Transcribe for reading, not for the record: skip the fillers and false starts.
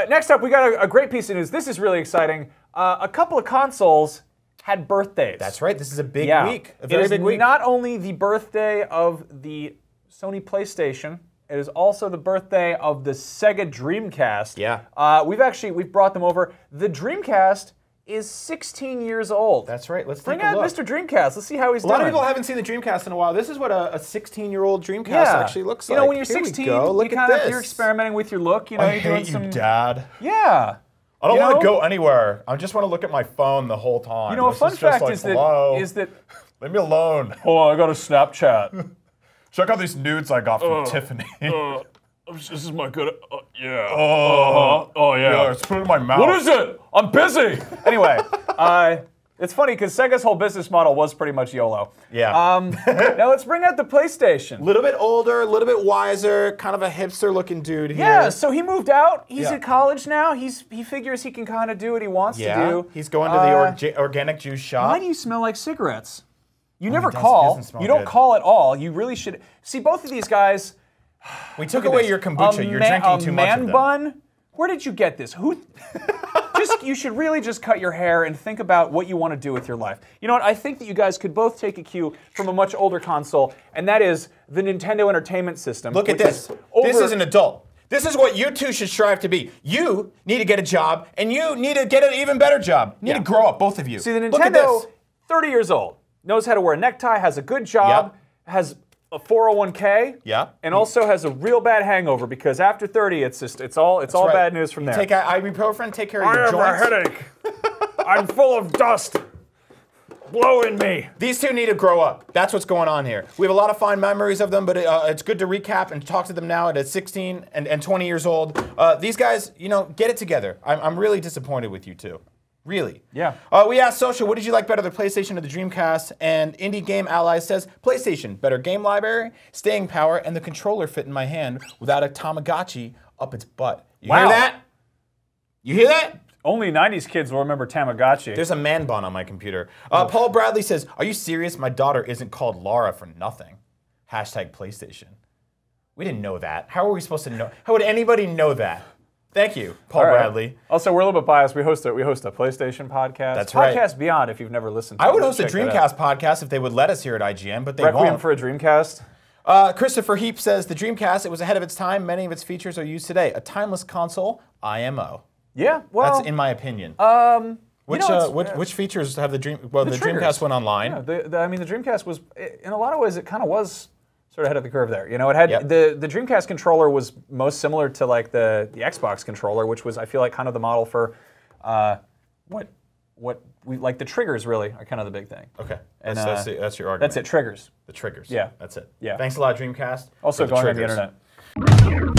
Next up, we got a great piece of news. This is really exciting. A couple of consoles had birthdays. That's right. This is a big week. A It very is big week. not only the birthday of the Sony PlayStation, it is also the birthday of the Sega Dreamcast. Yeah. We've brought them over. The Dreamcast is 16 years old. That's right. Let's Bring take a out look. Mr. Dreamcast. Let's see how he's A doing. lot of people haven't seen the Dreamcast in a while. This is what a 16-year-old Dreamcast actually looks like. You know, when you're Here we 16, go. Look you at kind of this. you're experimenting with your look. You know, I you're doing hate you, some. Dad. Yeah. I don't You want know? to go anywhere. I just want to look at my phone the whole time. You know, a This fun is just fact like, is hello? that Leave me alone. oh, I got a Snapchat. Check out these nudes I got from Tiffany. This is my good. Yeah. Oh yeah. Let's put it in my mouth. What is it? I'm busy. Anyway, it's funny because Sega's whole business model was pretty much YOLO. Yeah. Now let's bring out the PlayStation. A little bit older, a little bit wiser, kind of a hipster-looking dude here. Yeah, so he moved out. He's Yeah. at college now. He figures he can kind of do what he wants to do. He's going to the organic juice shop. Why do you smell like cigarettes? You never he does- call. he doesn't smell You don't good. call at all. You really should. See, both of these guys. We took Look at away this. your kombucha. You're drinking too much of man them. bun? Where did you get this? Who? You should really just cut your hair and think about what you want to do with your life. You know what? I think that you guys could both take a cue from a much older console, and that is the Nintendo Entertainment System. Look at this. This is an adult. This is what you two should strive to be. You need to get a job, and you need to get an even better job. You need to grow up, both of you. See, the Look at Nintendo, this. 30 years old, knows how to wear a necktie, has a good job, has a 401k, and also has a real bad hangover because after 30, it's all Right. bad news from there. Take ibuprofen, take care of your I joints. have a headache. I'm full of dust. Blowing me. These two need to grow up. That's what's going on here. We have a lot of fond memories of them, but it's good to recap and talk to them now at 16 and 20 years old. These guys, you know, get it together. I'm really disappointed with you two. Really. Yeah. We asked Social, what did you like better, the PlayStation or the Dreamcast? And Indie Game Allies says, PlayStation, better game library, staying power, and the controller fit in my hand without a Tamagotchi up its butt. You hear that? You hear that? Only 90s kids will remember Tamagotchi. There's a man bun on my computer. Paul Bradley says, are you serious? My daughter isn't called Laura for nothing. Hashtag PlayStation. We didn't know that. How are we supposed to know? How would anybody know that? Thank you, Paul Bradley. Also, we're a little bit biased. We host a PlayStation podcast. That's right. Podcast Beyond, if you've never listened to it. I would host a check that out. Dreamcast podcast if they would let us here at IGN, but they Requiem won't. for a Dreamcast. Christopher Heap says, the Dreamcast, it was ahead of its time. Many of its features are used today. A timeless console, IMO. Yeah, well, That's in my opinion. Which features have the Dreamcast went online. Yeah, I mean, the Dreamcast was, in a lot of ways, it kind of was sort of ahead of the curve there. You know, it had the Dreamcast controller was most similar to like the Xbox controller, which was, I feel like, kind of the model for what we like. The triggers really are kind of the big thing. Okay, And, that's your argument. That's it, triggers. The triggers. Yeah. That's it. Yeah. Thanks a lot, Dreamcast. Also for going on the triggers. internet.